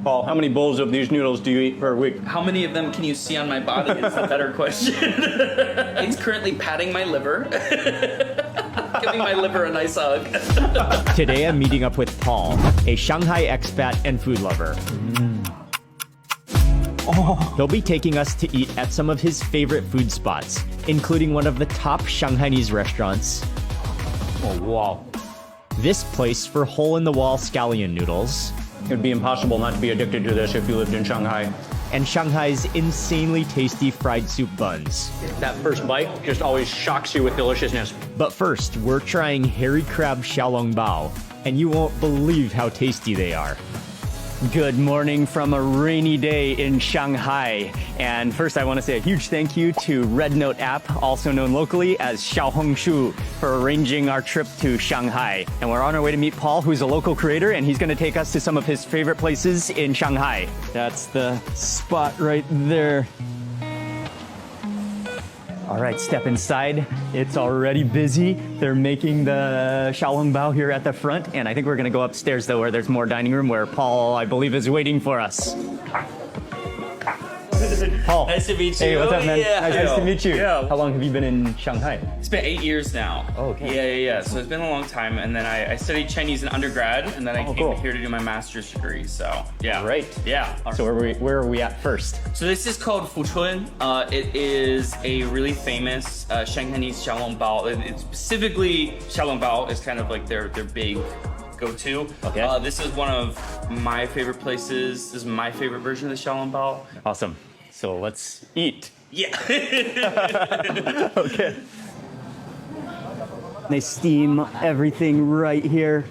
Paul, how many bowls of these noodles do you eat per week? How many of them can you see on my body is the better question. It's currently patting my liver. Giving my liver a nice hug. Today I'm meeting up with Paul, a Shanghai expat and food lover. He'll be taking us to eat at some of his favorite food spots, including one of the top Shanghainese restaurants. Oh, wow. This place for hole-in-the-wall scallion noodles. It would be impossible not to be addicted to this if you lived in Shanghai. And Shanghai's insanely tasty fried soup buns. That first bite just always shocks you with deliciousness. But first, we're trying hairy crab xiaolongbao, and you won't believe how tasty they are. Good morning from a rainy day in Shanghai. And first I want to say a huge thank you to Red Note app, also known locally as Xiaohongshu, for arranging our trip to Shanghai. And we're on our way to meet Paul, who's a local creator, and he's going to take us to some of his favorite places in Shanghai. That's the spot right there. All right, step inside. It's already busy. They're making the xiaolongbao here at the front, and I think we're gonna go upstairs though, where there's more dining room, where Paul, I believe, is waiting for us. Paul. Nice to meet you. Hey, what's up, man? Yeah. Nice to meet you. Yeah. How long have you been in Shanghai? It's been 8 years now. Oh, okay. Yeah. So it's been a long time. And then I studied Chinese in undergrad, and then I came cool. here to do my master's degree. So yeah. Great. Yeah. So where are we at first? So this is called Fuchun. It is a really famous Shanghainese xiaolongbao. It's specifically xiaolongbao is kind of like their big go-to. Okay. This is one of my favorite places. This is my favorite version of the xiaolongbao. Awesome. So let's eat. Yeah. Okay. They steam everything right here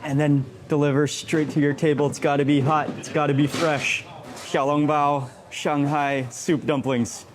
and then deliver straight to your table. It's got to be hot. It's got to be fresh. Xiaolongbao, Shanghai soup dumplings.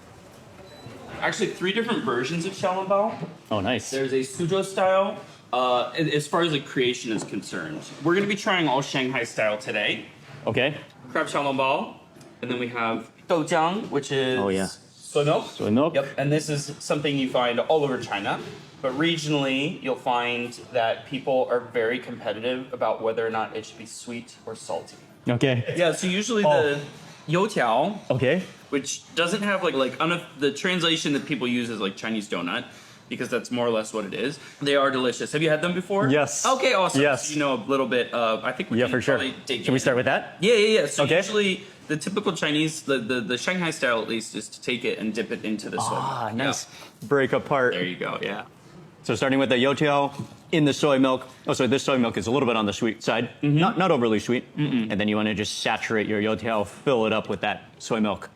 Actually, 3 different versions of xiaolongbao. Oh, nice. There's a Suzhou style. As far as the creation is concerned, we're going to be trying all Shanghai style today. Okay. Crab xiaolongbao, and then we have doujiang, which is soy milk. Soy milk. Yep. And this is something you find all over China, but regionally you'll find that people are very competitive about whether or not it should be sweet or salty. Okay. Yeah. So usually the youtiao, Okay. which doesn't have the translation that people use is like Chinese donut, because that's more or less what it is. They are delicious. Have you had them before? Yes. Okay, awesome. Yes. So you know a little bit. I think we Yeah, can for sure. probably dig Should we in. start with that? Yeah. So Okay. usually the typical Chinese, the Shanghai style at least, is to take it and dip it into the soy milk. Ah, nice. Yeah. Break apart. There you go. Yeah. So starting with the youtiao in the soy milk. Oh, so this soy milk is a little bit on the sweet side, not overly sweet. And then you want to just saturate your youtiao, fill it up with that soy milk.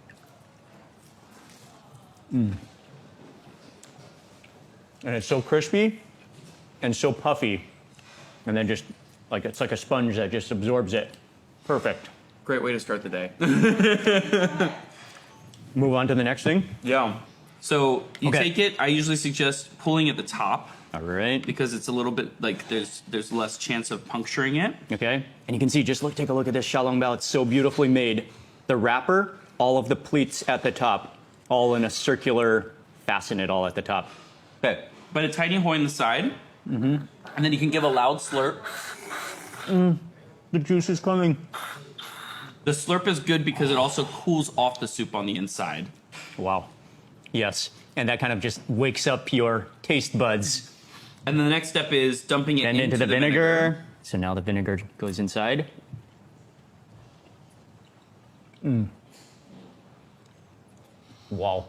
And it's so crispy and so puffy, and then just like it's like a sponge that just absorbs it. Perfect. Great way to start the day. Move on to the next thing. Yeah. So you Okay. take it. I usually suggest pulling at the top All right. because it's a little bit like there's less chance of puncturing it. Okay. And you can see, take a look at this xiaolongbao. It's so beautifully made. The wrapper, all of the pleats at the top, all in a circular fasten it all at the top. Okay. But a tiny hole in the side, and then you can give a loud slurp. The juice is coming. The slurp is good because it also cools off the soup on the inside. Wow. Yes. And that kind of just wakes up your taste buds. And then the next step is dumping it And into the vinegar. So now the vinegar goes inside. Wow.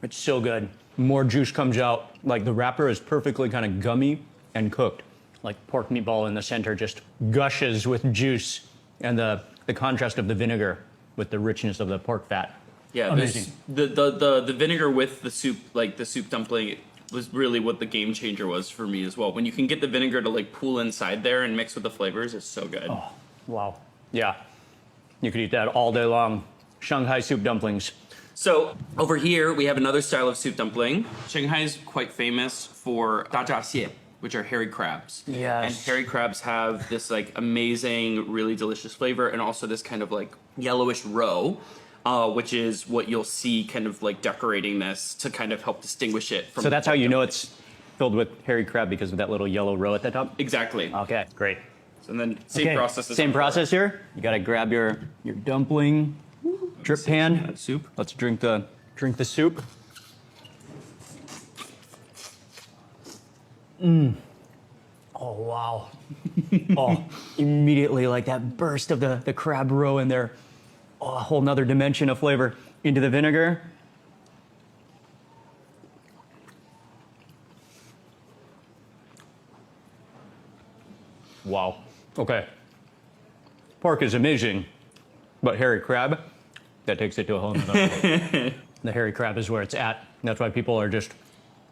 It's so good. More juice comes out. Like the wrapper is perfectly kind of gummy and cooked. Like pork meatball in the center just gushes with juice, and the contrast of the vinegar with the richness of the pork fat. Yeah, Amazing. The vinegar with the soup, like the soup dumpling, was really what the game changer was for me as well. When you can get the vinegar to like pool inside there and mix with the flavors, it's so good. Oh, wow. Yeah. You could eat that all day long. Shanghai soup dumplings. So over here we have another style of soup dumpling. Shanghai is quite famous for dajiaxie, which are hairy crabs. Yes. And hairy crabs have this like amazing, really delicious flavor, and also this kind of like yellowish roe, which is what you'll see kind of like decorating this to kind of help distinguish it from. So that's how you know it's filled with hairy crab, because of that little yellow roe at the top? Exactly. Okay, great. So then same process. Same process here. You gotta grab your dumpling drip pan. Soup. Let's drink the soup. Oh wow. Oh, immediately like that burst of the crab roe in there. Oh, a whole nother dimension of flavor into the vinegar. Wow. Okay. Pork is amazing, but hairy crab, that takes it to a whole nother level. The hairy crab is where it's at. That's why people are just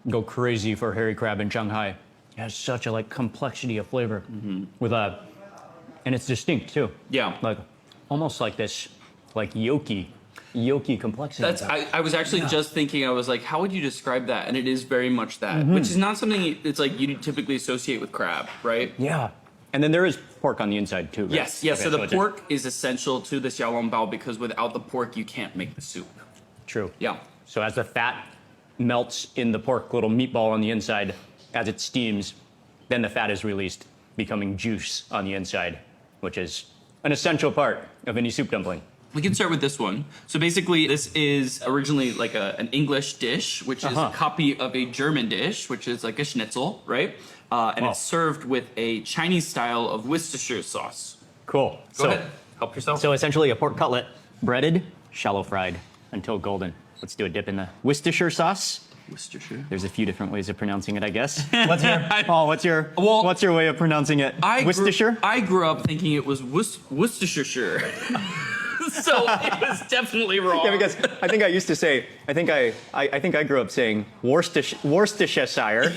go crazy for hairy crab in Shanghai. It has such a like complexity of flavor with and it's distinct too. Yeah. Like almost like this like yolky complexity. That's I was actually just thinking, I was like, how would you describe that? And it is very much that, which is not something it's like you typically associate with crab, right? Yeah. And then there is pork on the inside too, right? Yes. Okay, So the pork is essential to the xiaolongbao because without the pork, you can't make the soup. True. Yeah. So as the fat melts in the pork little meatball on the inside, as it steams, then the fat is released, becoming juice on the inside, which is an essential part of any soup dumpling. We can start with this one. So basically, this is originally like an English dish, which is a copy of a German dish, which is like a schnitzel, right? And it's served with a Chinese style of Worcestershire sauce. Cool. Go ahead, help yourself. So essentially a pork cutlet, breaded, shallow fried until golden. Let's do a dip in the Worcestershire sauce. Worcestershire. There's a few different ways of pronouncing it, I guess. What's your way of pronouncing it? Worcestershire? I grew up thinking it was Worcestershire. So it was definitely wrong. Yeah, because I think I used to say, I think I grew up saying Worcestershire.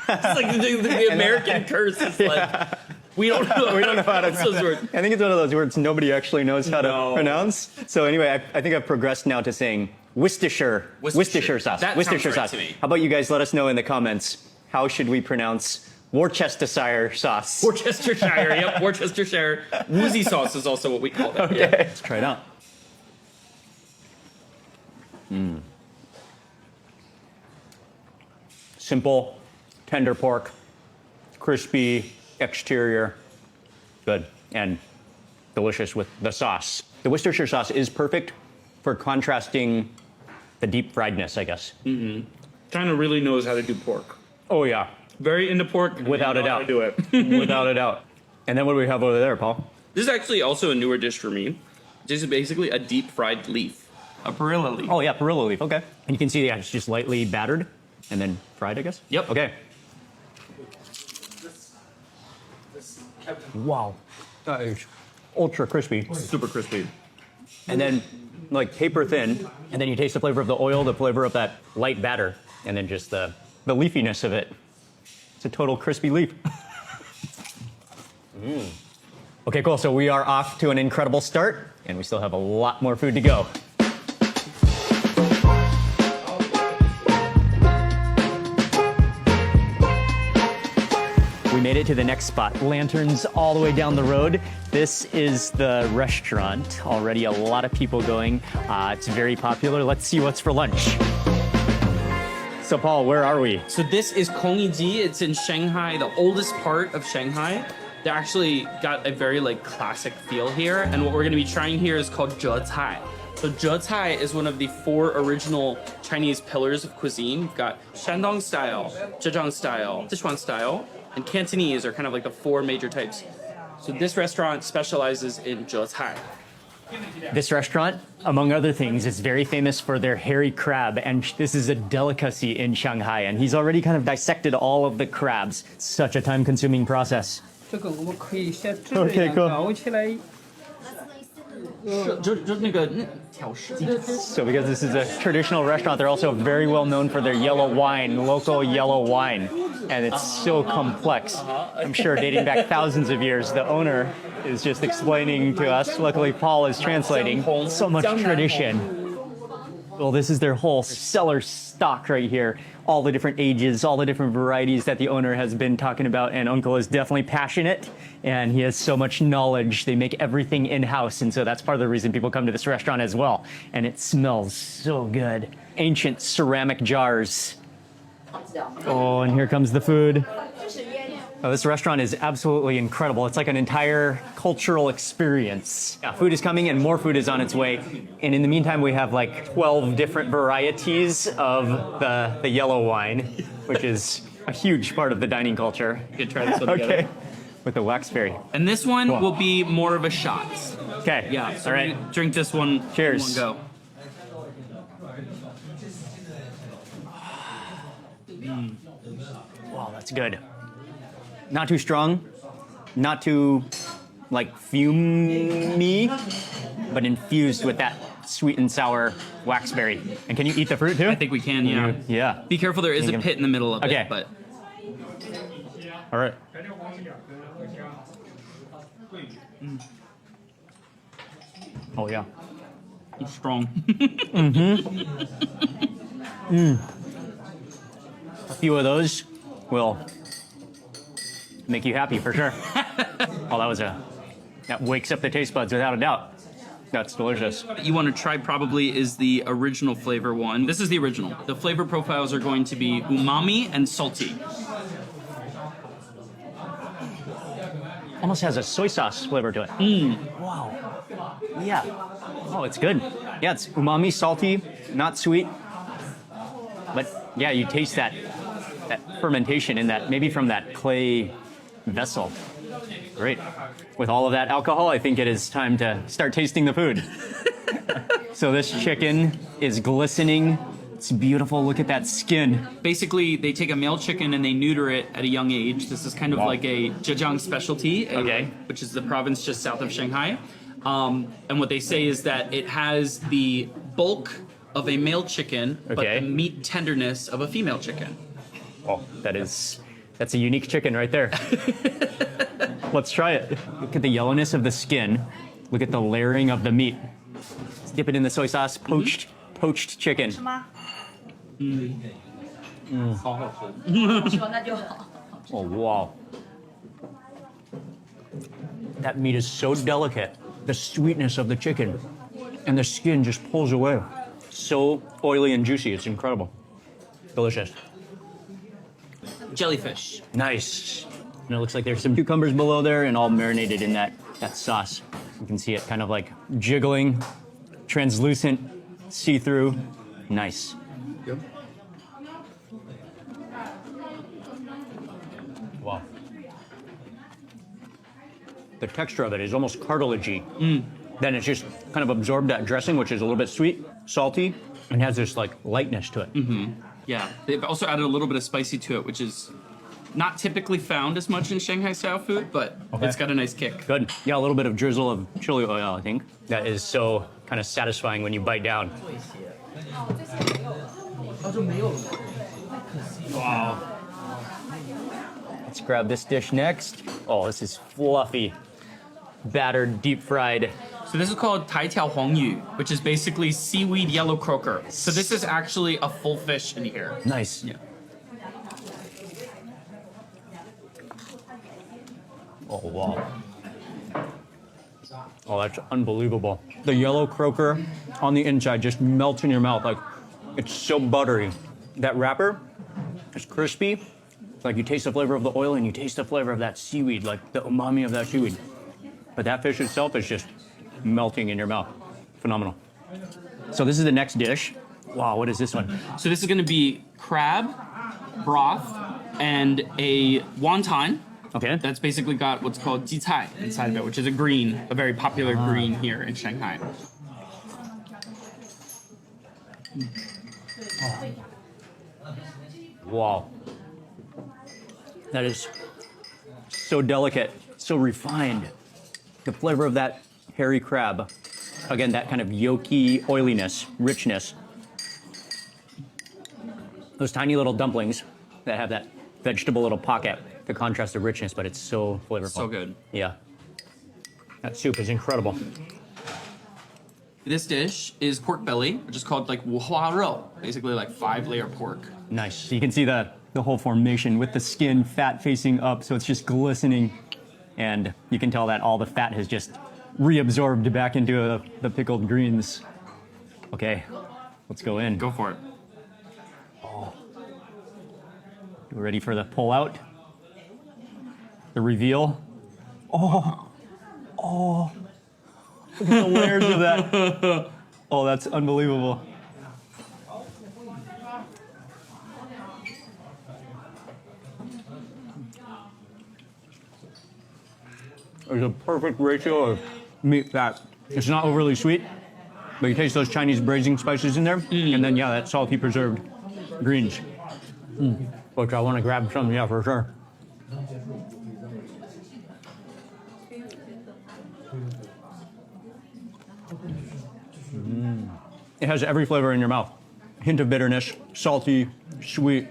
It's like the American curse is like, we don't know how to those words. I think it's one of those words nobody actually knows how to pronounce. So anyway, I think I've progressed now to saying Worcestershire sauce. That Worcestershire sounds right sauce. to me. How about you guys let us know in the comments, how should we pronounce Worcestershire sauce? Worcestershire, yep, Worcestershire. Woozy sauce is also what we call it. Okay, Yeah. let's try it out. Simple, tender pork, crispy exterior, good, and delicious with the sauce. The Worcestershire sauce is perfect for contrasting the deep friedness, I guess. China really knows how to do pork. Oh yeah, Very into pork. and without they a know how doubt. to do it. Without a doubt. And then what do we have over there, Paul? This is actually also a newer dish for me. This is basically a deep fried leaf. A perilla leaf. Oh yeah, perilla leaf, okay. And you can see it's just lightly battered and then fried, I guess? Yep. Okay. Wow. That is ultra crispy. Super crispy. And then like paper thin, and then you taste the flavor of the oil, the flavor of that light batter, and then just the leafiness of it. It's a total crispy leaf. Okay, cool. So we are off to an incredible start, and we still have a lot more food to go. We made it to the next spot. Lanterns all the way down the road. This is the restaurant. Already a lot of people going. It's very popular. Let's see what's for lunch. So Paul, where are we? So this is Kongyiji. It's in Shanghai, the oldest part of Shanghai. They actually got a very like classic feel here. And what we're gonna be trying here is called zhe cai. So zhe cai is one of the 4 original Chinese pillars of cuisine. We've got Shandong style, Zhejiang style, Sichuan style, and Cantonese are kind of like the 4 major types. So this restaurant specializes in zhe cai. This restaurant, among other things, is very famous for their hairy crab, and this is a delicacy in Shanghai. And he's already kind of dissected all of the crabs. Such a time-consuming process. 这个我们可以先这 Okay, 样 cool. 熬起来。就那个调试。 So because this is a traditional restaurant, they're also very well known for their yellow wine, local yellow wine. And it's so complex. I'm sure dating back thousands of years, the owner is just explaining to us. Luckily, Paul is translating. So much tradition. Well, this is their whole cellar stock right here. All the different ages, all the different varieties that the owner has been talking about. And Uncle is definitely passionate, and he has so much knowledge. They make everything in-house, and so that's part of the reason people come to this restaurant as well. And it smells so good. Ancient ceramic jars. Oh, and here comes the food. Oh, this restaurant is absolutely incredible. It's like an entire cultural experience. Yeah, food is coming and more food is on its way. And in the meantime, we have like 12 different varieties of the yellow wine, which is a huge part of the dining culture. You can try this one together. Okay. With the waxberry. And this one Cool. will be more of a shot. Okay. Yeah. So All right. we drink this one. Cheers. In one go. Wow, that's good. Not too strong, not too like fumey, but infused with that sweet and sour waxberry. And can you eat the fruit too? I think we can. Yeah. Yeah. Be careful. There is a pit in the middle of Okay. it. But All right. Oh yeah. it's strong. A few of those will make you happy for sure. Oh, that wakes up the taste buds without a doubt. That's delicious. You want to try probably is the original flavor one. This is the original. The flavor profiles are going to be umami and salty. Almost has a soy sauce flavor to it. Wow. Yeah. Oh, it's good. Yeah, it's umami, salty, not sweet. But yeah, you taste that fermentation in that, maybe from that clay vessel. Great. With all of that alcohol, I think it is time to start tasting the food. So this chicken is glistening. It's beautiful. Look at that skin. Basically, they take a male chicken and they neuter it at a young age. This is kind of like a Zhejiang specialty, Okay. which is the province just south of Shanghai. And what they say is that it has the bulk of a male chicken, but Okay. the meat tenderness of a female chicken. Oh, that's a unique chicken right there. Let's try it. Look at the yellowness of the skin. Look at the layering of the meat. Let's dip it in the soy sauce. Poached chicken. 喜欢那就好。 Oh, wow. That meat is so delicate. The sweetness of the chicken and the skin just pulls away. So oily and juicy. It's incredible. Delicious. Jellyfish. Nice. And it looks like there's some cucumbers below there and all marinated in that sauce. You can see it kind of like jiggling, translucent, see-through. Nice. Yep. Wow. The texture of it is almost cartilagey. Then it's just kind of absorbed that dressing, which is a little bit sweet, salty, and has this like lightness to it. Yeah. They've also added a little bit of spicy to it, which is not typically found as much in Shanghai style food, but it's got a nice kick. Good. Yeah, a little bit of drizzle of chili oil, I think. That is so kind of satisfying when you bite down. Wow. Let's grab this dish next. Oh, this is fluffy, battered, deep fried. So this is called Tai Tiao Huangyu, which is basically seaweed yellow croaker. So this is actually a full fish in here. Nice. Yeah. Oh, wow. Oh, that's unbelievable. The yellow croaker on the inside just melts in your mouth. Like, it's so buttery. That wrapper is crispy. It's like you taste the flavor of the oil and you taste the flavor of that seaweed, like the umami of that seaweed. But that fish itself is just melting in your mouth. Phenomenal. So this is the next dish. Wow, what is this one? So this is going to be crab, broth, and a wonton. Okay. That's basically got what's called jicai inside of it, which is a green, a very popular green here in Shanghai. Wow. That is so delicate, so refined. The flavor of that hairy crab. Again, that kind of yolky oiliness, richness. Those tiny little dumplings that have that vegetable little pocket to contrast the richness, but it's so flavorful. So good. Yeah. That soup is incredible. This dish is pork belly, which is called like wuhua rou, basically like 5-layer pork. Nice. So you can see the whole formation with the skin, fat facing up, so it's just glistening. And you can tell that all the fat has just reabsorbed back into the pickled greens. Okay, let's go in. Go for it. We're ready for the pull out. the reveal. Oh, look at the layers of that. Oh, that's unbelievable. There's a perfect ratio of meat fat. It's not overly sweet, but you taste those Chinese braising spices in there, and then yeah, that salty preserved greens, which I want to grab some, yeah, for sure. It has every flavor in your mouth. Hint of bitterness, salty, sweet,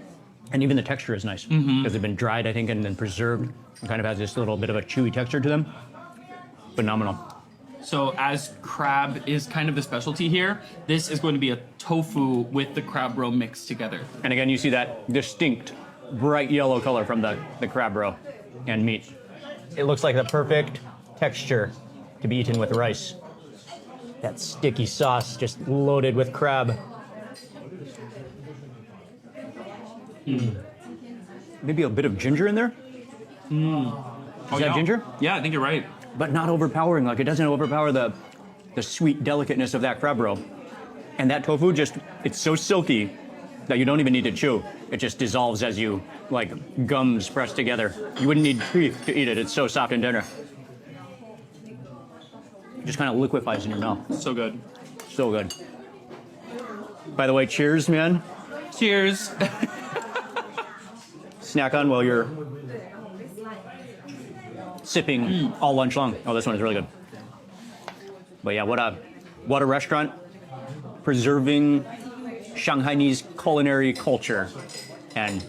and even the texture is nice because they've been dried, I think, and then preserved. It kind of has this little bit of a chewy texture to them. Phenomenal. So as crab is kind of the specialty here, this is going to be a tofu with the crab roe mixed together. And again, you see that distinct, bright yellow color from the crab roe and meat. It looks like the perfect texture to be eaten with rice. That sticky sauce just loaded with crab. Maybe a bit of ginger in there? Is that ginger? Yeah, I think you're right. But not overpowering. Like, it doesn't overpower the sweet delicateness of that crab roe. And that tofu it's so silky that you don't even need to chew. It just dissolves as you, like gums pressed together. You wouldn't need teeth to eat it. It's so soft and tender. It just kind of liquefies in your mouth. So good. So good. By the way, cheers, man. Cheers. Snack on while you're sipping all lunch long. Oh, this one is really good. But yeah, what a restaurant preserving Shanghainese culinary culture. And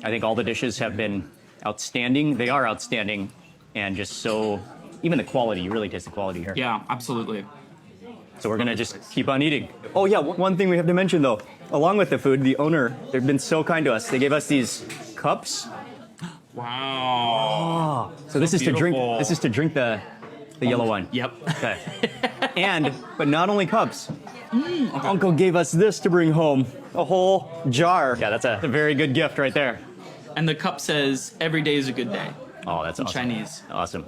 I think all the dishes have been outstanding. They are outstanding. And just so, even the quality, you really taste the quality here. Yeah, absolutely. So we're gonna just keep on eating. Oh yeah, one thing we have to mention though, along with the food, the owner, they've been so kind to us. They gave us these cups. Wow. So this is beautiful. to drink the yellow wine. Yep. Okay. But not only cups. Uncle gave us this to bring home, a whole jar. Yeah, that's a very good gift right there. And the cup says, "Every day is a good day." Oh, that's in awesome. Chinese. Awesome.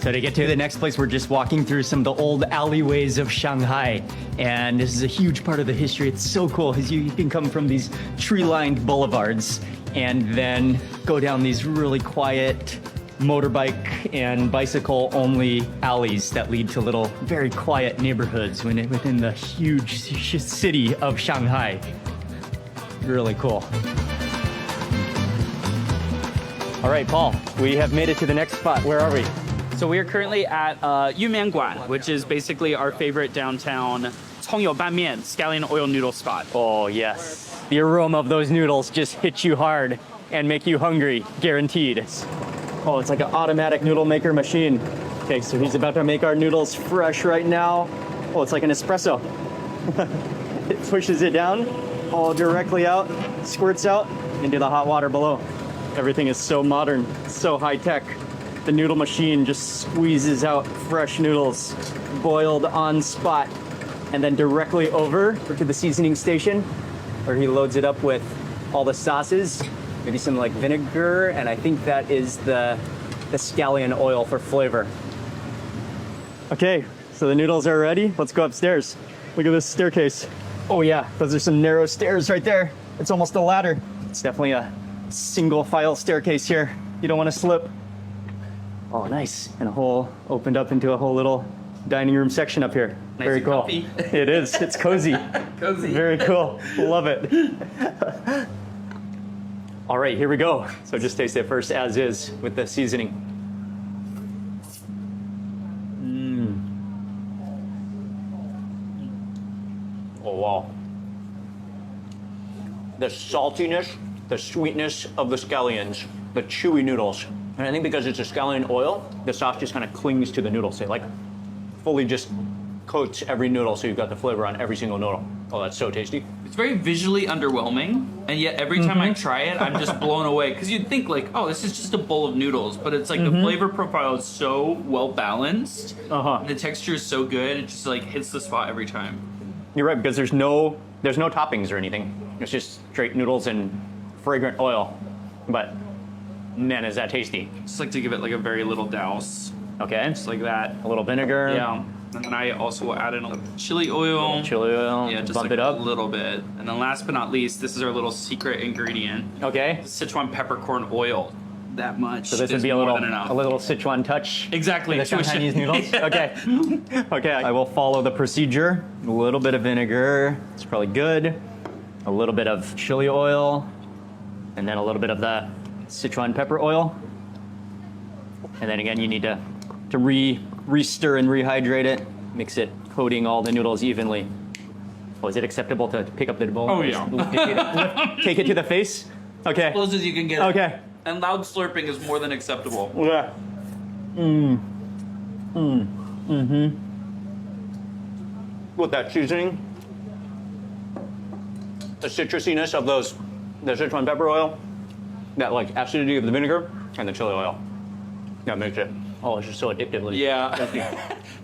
So to get to the next place, we're just walking through some of the old alleyways of Shanghai. And this is a huge part of the history. It's so cool because you can come from these tree-lined boulevards and then go down these really quiet motorbike and bicycle-only alleys that lead to little, very quiet neighborhoods within the huge city of Shanghai. Really cool. All right, Paul, we have made it to the next spot. Where are we? So we are currently at Yumian Guan, which is basically our favorite downtown 葱油拌面 scallion oil noodle spot. Oh, yes. The aroma of those noodles just hit you hard and make you hungry, guaranteed. Oh, it's like an automatic noodle maker machine. Okay, so he's about to make our noodles fresh right now. Oh, it's like an espresso. It pushes it down, all directly out, squirts out into the hot water below. Everything is so modern, so high tech. The noodle machine just squeezes out fresh noodles, boiled on spot, and then directly over to the seasoning station, where he loads it up with all the sauces, maybe some like vinegar, and I think that is the scallion oil for flavor. Okay, so the noodles are ready. Let's go upstairs. Look at this staircase. Oh yeah, those are some narrow stairs right there. It's almost a ladder. It's definitely a single file staircase here. You don't want to slip. Oh, nice. And a whole opened up into a whole little dining room section up here. Nice Very and cool. comfy. It is. It's cozy. Cozy. Very cool. Love it. All right, here we go. So just taste it first as is with the seasoning. Oh, wow. The saltiness, the sweetness of the scallions, the chewy noodles. And I think because it's a scallion oil, the sauce just kind of clings to the noodles. It like fully just coats every noodle, so you've got the flavor on every single noodle. Oh, that's so tasty. It's very visually underwhelming, and yet every time I try it, I'm just blown away. Because you'd think like, oh, this is just a bowl of noodles, but it's like the flavor profile is so well balanced. The texture is so good, it just like hits the spot every time. You're right, because there's no toppings or anything. It's just straight noodles and fragrant oil. But man, is that tasty. Just like to give it like a very little douse. Okay. Just like that. A little vinegar. Yeah. And then I also will add in a little chili oil. Chili oil. Yeah, just bump like it up. a little bit. And then last but not least, this is our little secret ingredient. Okay. Sichuan peppercorn oil. That much. So this would is be a more little than enough. Sichuan touch. Exactly. The to a Chinese noodles. Okay. Okay. I will follow the procedure. A little bit of vinegar. It's probably good. A little bit of chili oil, and then a little bit of the Sichuan pepper oil. And then again, you need to re-stir and rehydrate it. Mix it, coating all the noodles evenly. Oh, is it acceptable to pick up the bowl? Oh, yeah. Take it to the face? Okay. Close as you can get. Okay. And loud slurping is more than acceptable. Yeah. With that seasoning, the citrusiness of the Sichuan pepper oil, that like acidity of the vinegar, and the chili oil. That makes it, oh, it's just so addictively. Yeah.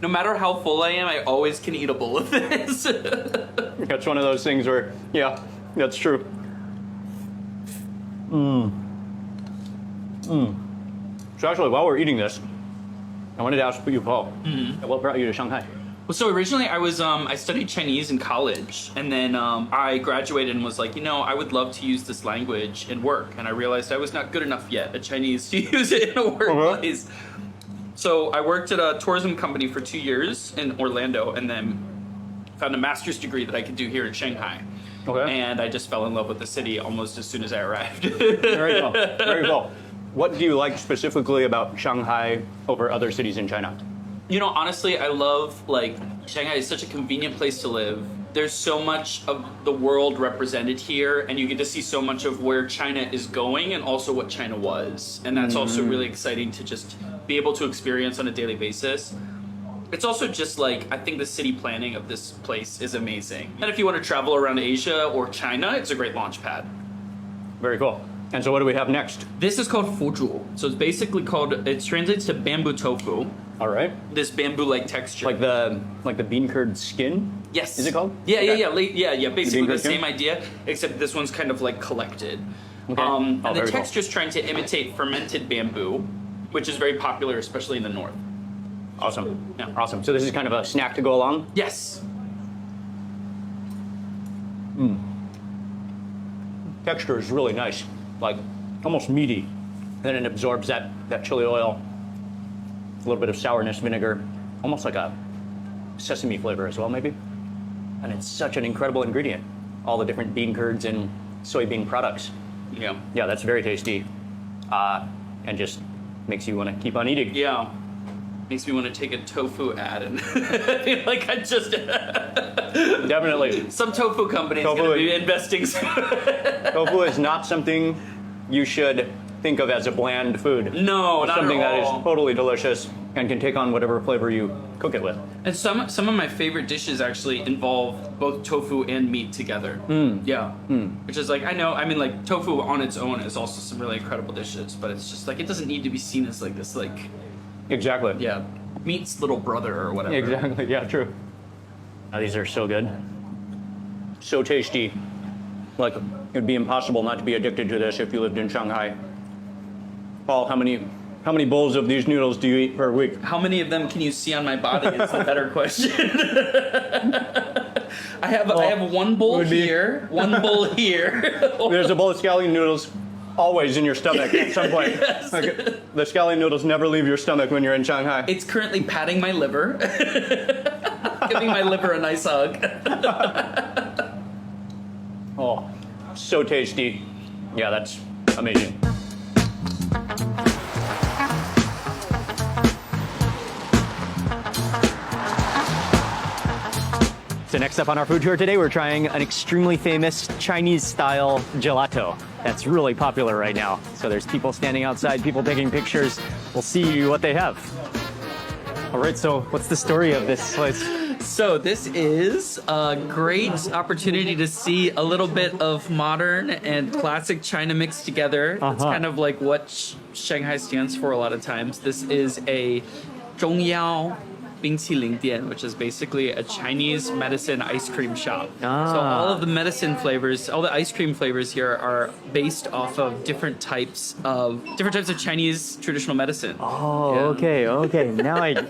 No matter how full I am, I always can eat a bowl of this. It's one of those things where, yeah, that's true. So actually, while we're eating this, I wanted to ask you, Paul, what brought you to Shanghai? Well, so originally I studied Chinese in college, and then I graduated and was like, I would love to use this language in work, and I realized I was not good enough yet at Chinese to use it in a workplace. So I worked at a tourism company for 2 years in Orlando, and then found a master's degree that I could do here in Shanghai. Okay. And I just fell in love with the city almost as soon as I arrived. Very cool. Very cool. What do you like specifically about Shanghai over other cities in China? Honestly, I love, Shanghai is such a convenient place to live. There's so much of the world represented here, and you get to see so much of where China is going and also what China was. And that's also really exciting to just be able to experience on a daily basis. It's also just I think the city planning of this place is amazing. And if you want to travel around Asia or China, it's a great launch pad. Very cool. And so what do we have next? This is called fuzhu. So it's basically it translates to bamboo tofu. All right. This bamboo-like texture. Like the bean curd skin? Yes. Is it called? Yeah. Okay. Basically the curd same skin? idea, except this one's kind of collected. Okay. And the very cool. texture's trying to imitate fermented bamboo, which is very popular, especially in the north. Awesome. Yeah. Awesome. So this is kind of a snack to go along? Yes. Texture is really nice. Almost meaty. Then it absorbs that chili oil. A little bit of sourness, vinegar. Almost like a sesame flavor as well, maybe. And it's such an incredible ingredient. All the different bean curds and soybean products. Yeah. Yeah, that's very tasty. And just makes you want to keep on eating. Yeah. Makes me want to take a tofu ad and feel like I just... Definitely. Some tofu company is going to be investing. Tofu is not something you should think of as a bland food. No, It's not something at that all. is totally delicious and can take on whatever flavor you cook it with. And some of my favorite dishes actually involve both tofu and meat together. Yeah. Which is tofu on its own is also some really incredible dishes, but it's just it doesn't need to be seen as this Exactly. yeah, meat's little brother or whatever. Exactly. Yeah, true. Oh, these are so good. So tasty. It'd be impossible not to be addicted to this if you lived in Shanghai. Paul, how many bowls of these noodles do you eat per week? How many of them can you see on my body is the better question. I have one bowl here, one bowl here. There's a bowl of scallion noodles always in your stomach at some point. Yes. The scallion noodles never leave your stomach when you're in Shanghai. It's currently patting my liver, giving my liver a nice hug. Oh, so tasty. Yeah, that's amazing. So next up on our food tour today, we're trying an extremely famous Chinese-style gelato that's really popular right now. So there's people standing outside, people taking pictures. We'll see what they have. All right, so what's the story of this place? So this is a great opportunity to see a little bit of modern and classic China mixed together. It's kind of what Shanghai stands for a lot of times. This is a zhongyao 冰淇淋店, which is basically a Chinese medicine ice cream shop. Ah. So all of the medicine flavors, all the ice cream flavors here are based off of different types of Chinese traditional medicine. Oh, Yeah. okay.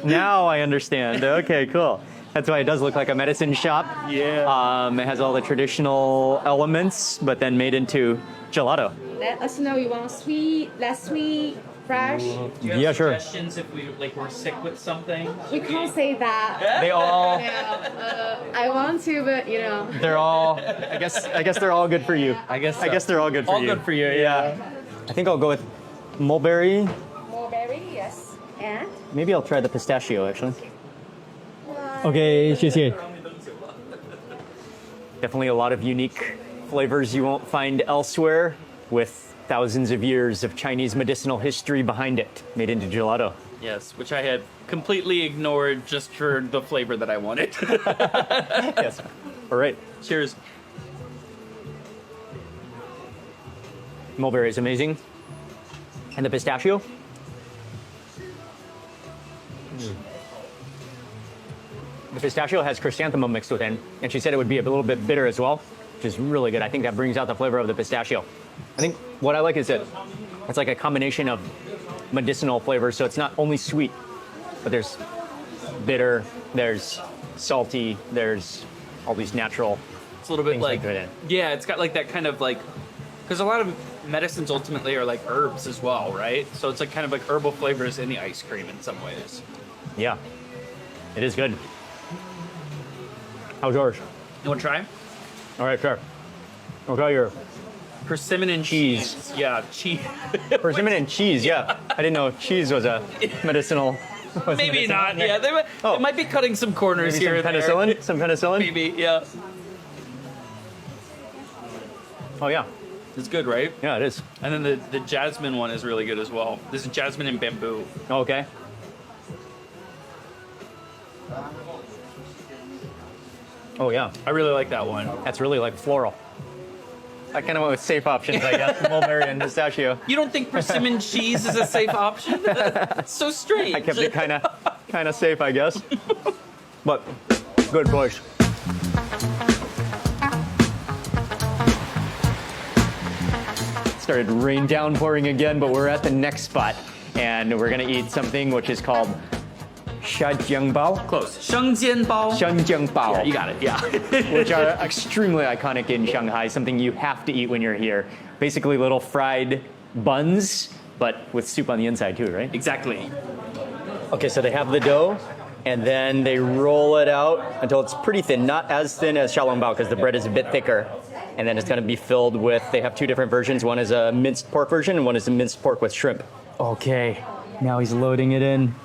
Now I understand. Okay, cool. That's why it does look like a medicine shop. Yeah. It has all the traditional elements, but then made into gelato. Let us know you want sweet, less sweet, fresh. Do you have Yeah, sure. suggestions if we're sick with something? We can't say that. They all, I want to, but you know. they're all. I guess they're all good for you. I guess so. I guess they're all good for All you. good for you, yeah. I think I'll go with mulberry. Mulberry, yes. And? Maybe I'll try the pistachio actually. Okay, 谢谢. Definitely a lot of unique flavors you won't find elsewhere, with thousands of years of Chinese medicinal history behind it, made into gelato. Yes, which I had completely ignored just for the flavor that I wanted. Yes. All right. Cheers. Mulberry is amazing. And the pistachio? The pistachio has chrysanthemum mixed with it, and she said it would be a little bit bitter as well, which is really good. I think that brings out the flavor of the pistachio. I think what I like is that it's like a combination of medicinal flavors, so it's not only sweet, but there's bitter, there's salty, there's all these natural. It's a little bit Things like, like that. yeah, it's got like that kind of like, because a lot of medicines ultimately are like herbs as well, right? So it's like kind of like herbal flavors in the ice cream in some ways. Yeah, it is good. How's yours? You want to try? All right, sure. I'll try your Persimmon and cheese. Yeah, cheese. persimmon and cheese. Yeah, I didn't know cheese was a medicinal. was Maybe medicinal. not. Yeah, they Oh. might be cutting some corners Maybe here some and there. penicillin. Some penicillin. Maybe, yeah. Oh yeah, It's good, right? yeah, it is. And then the jasmine one is really good as well. This is jasmine and bamboo. Okay. Oh yeah, I really like that one. that's really like floral. I kind of went with safe options, I guess. Mulberry and pistachio. You don't think persimmon cheese is a safe option? That's so strange. I kept it kind of safe, I guess. But good choice. Started rain downpouring again, but we're at the next spot, and we're gonna eat something which is called shajiangbao. Close. 生煎包. Shajiangbao. Yeah, you got it. Yeah. Which are extremely iconic in Shanghai, something you have to eat when you're here. Basically little fried buns, but with soup on the inside too, right? Exactly. Okay, so they have the dough, and then they roll it out until it's pretty thin, not as thin as xiaolongbao because the bread is a bit thicker. And then it's gonna be filled with, they have two different versions. One is a minced pork version, and one is a minced pork with shrimp. Okay, now he's loading it in.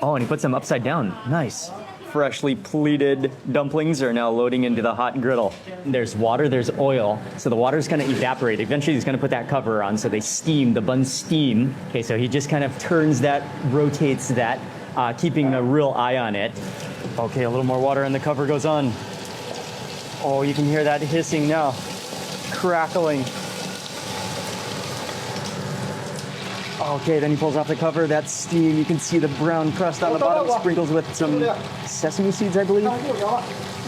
Oh, and he puts them upside down. Nice. Freshly pleated dumplings are now loading into the hot griddle. There's water, there's oil. So the water's gonna evaporate. Eventually he's gonna put that cover on so they steam, the buns steam. Okay, so he just kind of turns that, rotates that, keeping a real eye on it. Okay, a little more water and the cover goes on. Oh, you can hear that hissing now. Crackling. Okay, then he pulls off the cover. That's steam. You can see the brown crust on the bottom, sprinkles with some sesame seeds, I believe, and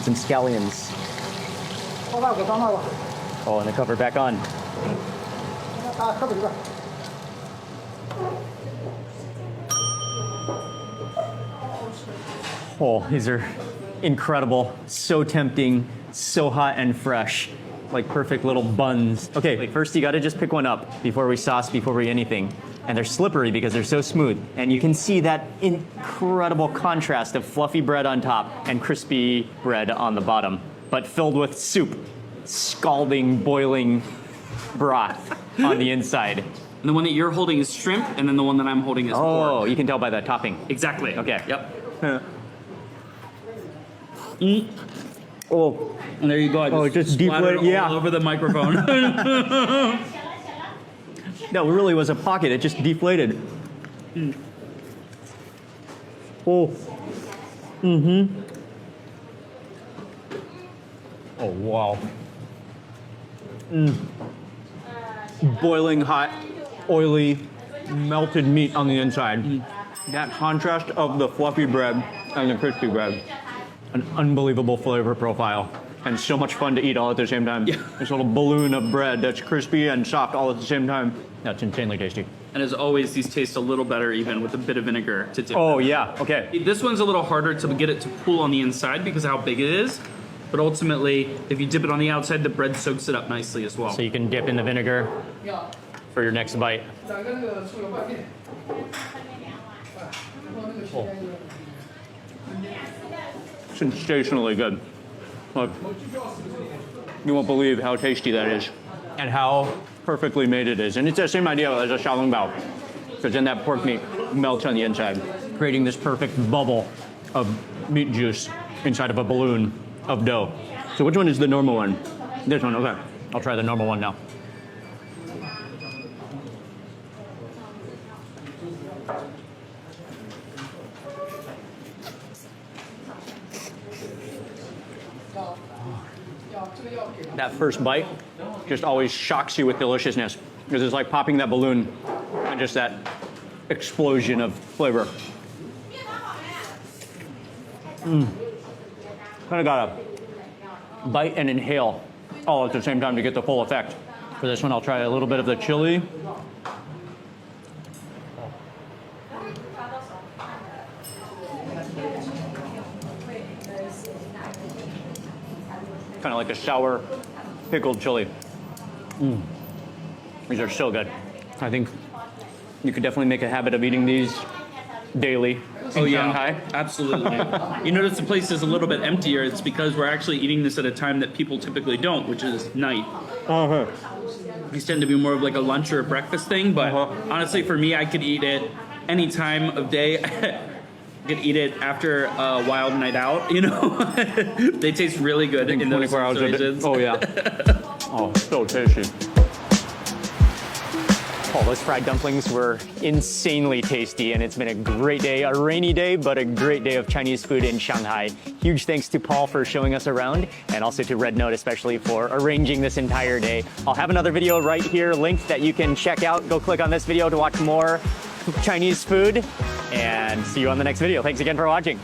some scallions. Oh, and the cover back on. Oh, these are incredible. So tempting, so hot and fresh. Like perfect little buns. Okay, first you gotta just pick one up before we sauce, before we anything. And they're slippery because they're so smooth. And you can see that incredible contrast of fluffy bread on top and crispy bread on the bottom, but filled with soup, scalding, boiling broth on the inside. And the one that you're holding is shrimp, and then the one that I'm holding is pork. Oh, you can tell by the topping. Exactly. Okay. Yep. Oh, And there you go. I Oh, just deep splattered way- yeah. all over the microphone. that really was a pocket. It just deflated. Oh. Mm-hmm. Oh, wow. Boiling hot, oily, melted meat on the inside. That contrast of the fluffy bread and the crispy bread. An unbelievable flavor profile. And so much fun to eat all at the same time. Yeah. This little balloon of bread that's crispy and soft all at the same time. That's insanely tasty. And as always, these taste a little better even with a bit of vinegar to dip. Oh yeah, okay. This one's a little harder to get it to pool on the inside because of how big it is. But ultimately, if you dip it on the outside, the bread soaks it up nicely as well. So you can dip in the vinegar for your next bite. Sensationally good. Look, you won't believe how tasty that is and how perfectly made it is. And it's the same idea as a xiaolongbao, because then that pork meat melts on the inside, creating this perfect bubble of meat juice inside of a balloon of dough. So which one is the normal one? This one, okay. I'll try the normal one now. That first bite just always shocks you with deliciousness, because it's like popping that balloon and just that explosion of flavor. Kind of got to bite and inhale all at the same time to get the full effect. For this one, I'll try a little bit of the chili. Kind of like a sour pickled chili. These are so good. I think you could definitely make a habit of eating these daily in Shanghai. Absolutely. You notice the place is a little bit emptier. It's because we're actually eating this at a time that people typically don't, which is night. These tend to be more of like a lunch or a breakfast thing, but honestly for me, I could eat it any time of day. I could eat it after a wild night out, you know? They taste really good in those 24 hours a day. situations. Oh yeah. Oh, so tasty. Oh, those fried dumplings were insanely tasty, and it's been a great day, a rainy day, but a great day of Chinese food in Shanghai. Huge thanks to Paul for showing us around, and also to Red Note especially for arranging this entire day. I'll have another video right here linked that you can check out. Go click on this video to watch more Chinese food, and see you on the next video. Thanks again for watching.